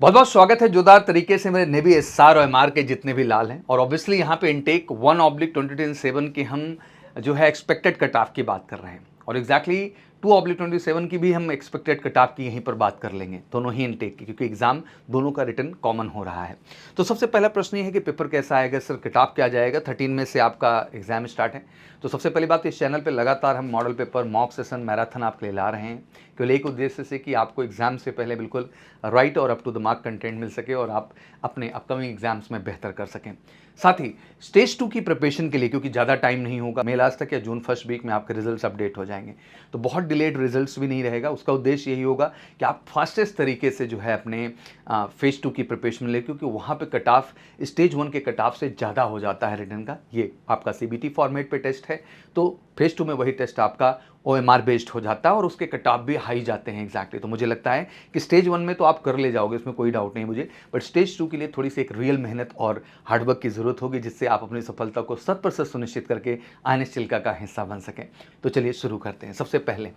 बहुत बहुत स्वागत है जोरदार तरीके से मेरे नेवी एसआर और एमआर के जितने भी लाल हैं। और ऑब्वियसली यहाँ पे इनटेक 1/2027 की हम जो है एक्सपेक्टेड कट ऑफ की बात कर रहे हैं और एग्जैक्टली 2/27 की भी हम एक्सपेक्टेड कट ऑफ की यहीं पर बात कर लेंगे, दोनों ही इनटेक की, क्योंकि एग्जाम दोनों का रिटर्न कॉमन हो रहा है। तो सबसे पहला प्रश्न ये है कि पेपर कैसा आएगा सर, कट ऑफ क्या जाएगा। 13 में से आपका एग्जाम स्टार्ट है। तो सबसे पहली बात, इस चैनल पे लगातार हम model paper, mock session, marathon आपके लिए ला रहे हैं केवल एक उद्देश्य से कि आपको एग्जाम से पहले बिल्कुल राइट और up to the mark content मिल सके और आप अपने अपकमिंग एग्जाम्स में बेहतर कर सकें। साथ ही स्टेज 2 की प्रिपरेशन के लिए, क्योंकि ज़्यादा टाइम नहीं होगा, मई लास्ट तक या जून फर्स्ट वीक में आपके रिजल्ट्स अपडेट हो जाएंगे, तो बहुत डिलेड रिजल्ट्स भी नहीं रहेगा। उसका उद्देश्य यही होगा कि आप फास्टेस्ट तरीके से जो है अपने फेज 2 की प्रिपरेशन ले, क्योंकि वहाँ पे कट ऑफ स्टेज 1 के कट ऑफ से ज़्यादा हो जाता है रिटर्न का। ये आपका सीबीटी फॉर्मेट पे टेस्ट है, तो फेज 2 में वही टेस्ट आपका ओएमआर बेस्ड हो जाता है और उसके कट ऑफ भी हाई जाते हैं एग्जैक्टली। तो मुझे लगता है कि स्टेज 1 में तो आप कर ले जाओगे, इसमें कोई डाउट नहीं मुझे, बट स्टेज 2 के लिए थोड़ी सी एक रियल मेहनत और हार्डवर्क की ज़रूरत होगी, जिससे आप अपनी सफलता को 100% सुनिश्चित करके आईएनएस चिल्का का हिस्सा बन सकें। तो चलिए शुरू करते हैं। सबसे पहले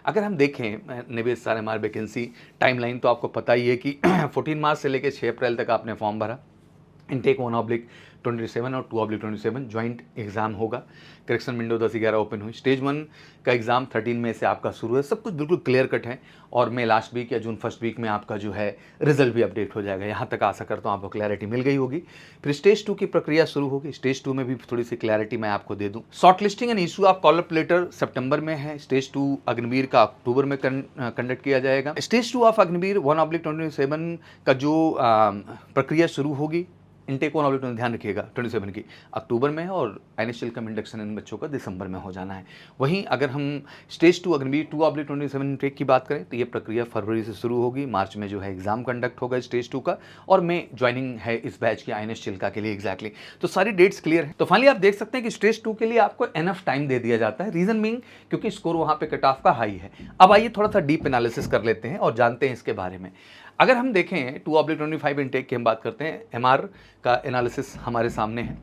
अगर हम देखें निवेश सारे हमारे वैकेंसी टाइमलाइन, तो आपको पता ही है कि 14 मार्च से लेकर 6 अप्रैल तक आपने फॉर्म भरा। इनटेक 1/27 और 2/27 ज्वाइंट एग्जाम होगा। करेक्शन विंडो 10/11 ओपन हुई। स्टेज 1 का एग्जाम 13 में से आपका शुरू है। सब कुछ बिल्कुल क्लियर कट है और मई लास्ट वीक या जून फर्स्ट वीक में आपका जो है रिजल्ट भी अपडेट हो जाएगा। यहाँ तक आशा करता हूँ आपको क्लैरिटी मिल गई होगी। फिर स्टेज 2 की प्रक्रिया शुरू होगी। स्टेज 2 में भी थोड़ी सी क्लैरिटी मैं आपको दे दूँ। Short listing and issue of call up letter सितंबर में है। स्टेज 2 अग्निवीर का अक्टूबर में कंडक्ट किया जाएगा। स्टेज 2 ऑफ अग्निवीर 1/27 का जो प्रक्रिया शुरू होगी, इनटेक 1/27 ध्यान रखिएगा 27 की अक्टूबर में है और आईएनएस चिल्का में इंडक्शन इन बच्चों का दिसंबर में हो जाना है। वहीं अगर हम स्टेज 2 अग्निवीर 2/27 इनटेक की बात करें तो ये प्रक्रिया फरवरी से शुरू होगी। मार्च में जो है एग्जाम कंडक्ट होगा स्टेज 2 का और में ज्वाइनिंग है इस बैच की आईएनएस चिल्का के लिए एग्जैक्टली। तो सारी डेट्स क्लियर है। तो फाइनली आप देख सकते हैं कि स्टेज 2 के लिए आपको एनफ टाइम दे दिया जाता है। रीजन बीइंग क्योंकि स्कोर वहाँ पे कट ऑफ का हाई है। अब आइए थोड़ा सा डीप एनालिसिस कर लेते हैं और जानते हैं इसके बारे में। अगर हम देखें 2/25 इनटेक की हम बात करते हैं, एमआर का एनालिसिस हमारे सामने है।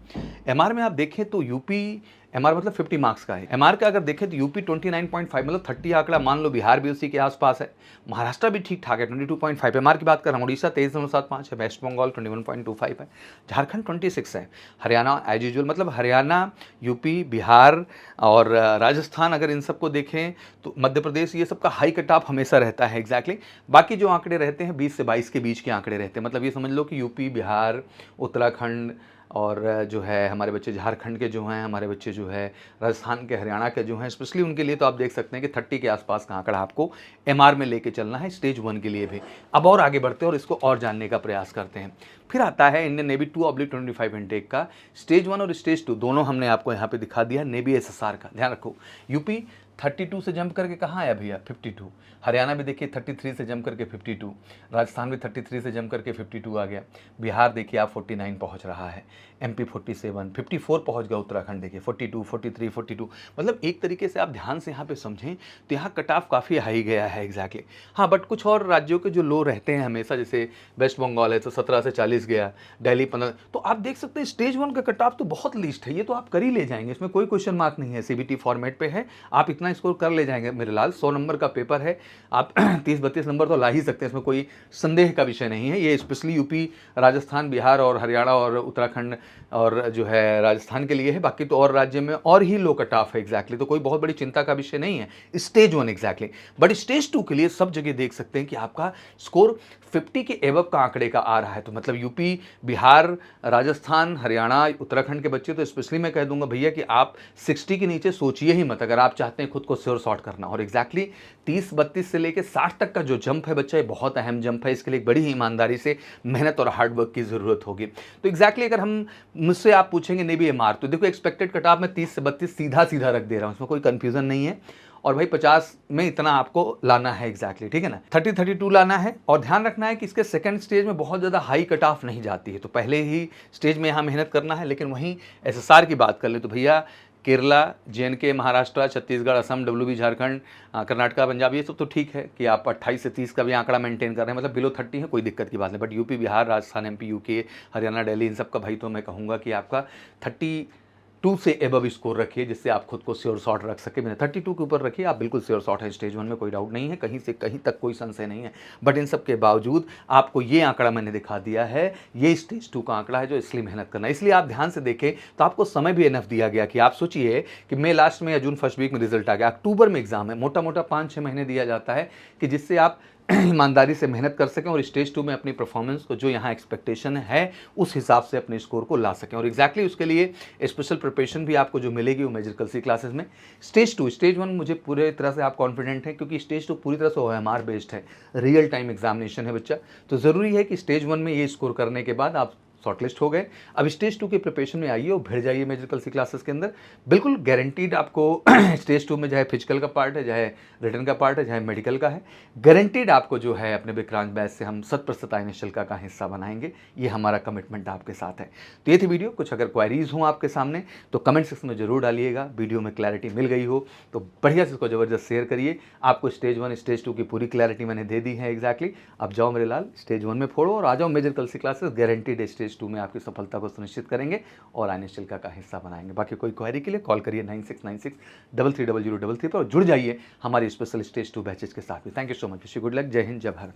एमआर में आप देखें तो यूपी, एमआर मतलब 50 मार्क्स का है। एमआर का अगर देखें तो यूपी 29.5 मतलब 30 आंकड़ा मान लो, बिहार भी उसी के आसपास है, महाराष्ट्र भी ठीक ठाक है 22.5 एमआर की बात कर रहा हूँ। उड़ीसा 23.75 है, वेस्ट बंगाल 21.25 है, झारखंड 26 है, हरियाणा एज यूजुअल मतलब हरियाणा, यूपी, बिहार और राजस्थान अगर इन सबको देखें तो मध्य प्रदेश, ये सबका हाई कट ऑफ हमेशा रहता है एग्जैक्टली। बाकी जो आंकड़े रहते हैं 20 से 22 के बीच के आंकड़े रहते हैं। मतलब ये समझ लो कि यूपी, बिहार, उत्तराखंड और जो है हमारे बच्चे झारखंड के जो हैं, हमारे बच्चे जो है राजस्थान के, हरियाणा के जो हैं, स्पेशली उनके लिए तो आप देख सकते हैं कि 30 के आसपास का आंकड़ा आपको एमआर में लेके चलना है स्टेज 1 के लिए भी। अब और आगे बढ़ते हैं और इसको और जानने का प्रयास करते हैं। फिर आता है इंडियन नेवी 2/25 इनटेक का स्टेज 1 और स्टेज 2 दोनों हमने आपको यहाँ पे दिखा दिया। नेवी एसएसआर का ध्यान रखो, यूपी 32 से जंप करके कहाँ आया भैया 52, हरियाणा भी देखिए 33 से जंप करके 52, राजस्थान भी 33 से जंप करके 52 आ गया, बिहार देखिए आप 49 पहुंच रहा है, एमपी 47, 54 पहुंच गया उत्तराखंड देखिए 42, 43, 42। मतलब एक तरीके से आप ध्यान से यहाँ पे समझें तो यहाँ कट ऑफ काफ़ी हाई गया है एग्जैक्टली। हाँ, बट कुछ और राज्यों के जो लो रहते हैं हमेशा, जैसे वेस्ट बंगाल है तो 17 से 40 गया, दिल्ली 15। तो आप देख सकते हैं स्टेज 1 का कट ऑफ तो बहुत लीस्ट है, ये तो आप कर ही ले जाएंगे, इसमें कोई क्वेश्चन मार्क नहीं है। सीबीटी फॉर्मेट पे है, आप इतना स्कोर कर ले जाएंगे मेरे लाल। 100 नंबर का पेपर है, आप 30-32 नंबर तो ला ही सकते हैं, इसमें कोई संदेह का विषय नहीं है। ये स्पेशली यूपी, राजस्थान, बिहार और हरियाणा और उत्तराखंड और जो है राजस्थान के लिए है। बाकी तो और राज्य में और ही लो कट ऑफ है एग्जैक्टली, तो कोई बहुत बड़ी चिंता का विषय नहीं है स्टेज 1 एग्जैक्टली। बट स्टेज 2 के लिए सब जगह देख सकते हैं कि आपका स्कोर 50 के एबव का आंकड़े का आ रहा है। तो मतलब यूपी, बिहार, राजस्थान, हरियाणा, उत्तराखंड के बच्चे तो स्पेशली मैं कह दूंगा भैया कि आप 60 के नीचे सोचिए ही मत, अगर आप चाहते हैं खुद को श्योर शॉर्ट करना। और एग्जैक्टली 30-32 से लेकर 60 तक का जो जंप है बच्चा, ये बहुत अहम जंप है, इसके लिए बड़ी ही ईमानदारी से मेहनत और हार्डवर्क की जरूरत होगी। तो एग्जैक्टली अगर हम मुझसे आप पूछेंगे नेवी एमआर, तो देखो एक्सपेक्टेड कट ऑफ में 30 से 32 सीधा सीधा रख दे रहा हूँ, इसमें कोई कंफ्यूजन नहीं है। और भाई 50 में इतना आपको लाना है एग्जैक्टली, ठीक है ना, 30-32 लाना है। और ध्यान रखना है कि इसके सेकंड स्टेज में बहुत ज़्यादा हाई कट ऑफ नहीं जाती है, तो पहले ही स्टेज में यहाँ मेहनत करना है। लेकिन वहीं एसएसआर की बात कर ले तो भैया केरला, जेएनके, महाराष्ट्र, छत्तीसगढ़, असम, डब्ल्यूबी, झारखंड, कर्नाटका, पंजाब, ये सब तो ठीक है कि आप 28 से 30 का भी आंकड़ा मेंटेन कर रहे हैं, मतलब बिलो 30 है, कोई दिक्कत की बात नहीं। But UP, Bihar, Rajasthan, MP, UK, Haryana, Delhi, इन सब का भाई तो मैं कहूँगा कि आपका 30 2 से एबव स्कोर रखिए, जिससे आप खुद को श्योर शॉट रख सके। मैंने 32 के ऊपर रखिए, आप बिल्कुल श्योर शॉट है स्टेज 1 में, कोई डाउट नहीं है, कहीं से कहीं तक कोई संशय नहीं है। बट इन सब के बावजूद आपको ये आंकड़ा मैंने दिखा दिया है, ये स्टेज 2 का आंकड़ा है जो इसलिए मेहनत करना है। इसलिए आप ध्यान से देखें तो आपको समय भी इनफ दिया गया कि आप सोचिए कि मई लास्ट में या जून फर्स्ट वीक में रिजल्ट आ गया, अक्टूबर में एग्जाम है, मोटा मोटा 5-6 महीने दिया जाता है कि जिससे आप ईमानदारी से मेहनत कर सकें और स्टेज 2 में अपनी परफॉर्मेंस को जो यहाँ एक्सपेक्टेशन है उस हिसाब से अपने स्कोर को ला सकें। और एग्जैक्टली उसके लिए स्पेशल प्रिपरेशन भी आपको जो मिलेगी वो मेजर कल सी क्लासेस में। स्टेज 1 मुझे पूरे तरह से आप कॉन्फिडेंट हैं, क्योंकि स्टेज 2 पूरी तरह से OMR बेस्ड है, रियल टाइम एग्जामिनेशन है बच्चा। तो ज़रूरी है कि स्टेज 1 में ये स्कोर करने के बाद आप शॉर्टलिस्ट हो गए। अब स्टेज 2 के प्रिपरेशन में आइए और भिड़ जाइए मेजर कल सी क्लासेस के अंदर। बिल्कुल गारंटीड आपको स्टेज 2 में चाहे फिजिकल का पार्ट है, चाहे रिटन का पार्ट है, चाहे मेडिकल का है, गारंटीड आपको जो है अपने विक्रांत बैच से हम 100% आइनिशल का हिस्सा बनाएंगे। ये हमारा कमिटमेंट आपके साथ है। तो ये थी वीडियो। कुछ अगर क्वारीज हों आपके सामने तो कमेंट सेक्शन में जरूर डालिएगा। वीडियो में क्लैरिटी मिल गई हो तो बढ़िया से इसको ज़बरदस्त शेयर करिए। आपको स्टेज 1 स्टेज 2 की पूरी क्लैरिटी मैंने दे दी है एग्जैक्टली। अब जाओ मेरे लाल, स्टेज 1 में फोड़ो और आ जाओ मेजर कल सी क्लासेस। गारंटीड स्टेज 2 में आपकी सफलता को सुनिश्चित करेंगे और आइनिशल का हिस्सा बनाएंगे। बाकी कोई क्वेरी के लिए कॉल करिए 9696330033 पर और जुड़ जाइए हमारी स्पेशल स्टेज 2 बैचेज के साथ भी। Thank you so much. Wish you good luck. जय हिंद, जय भारत।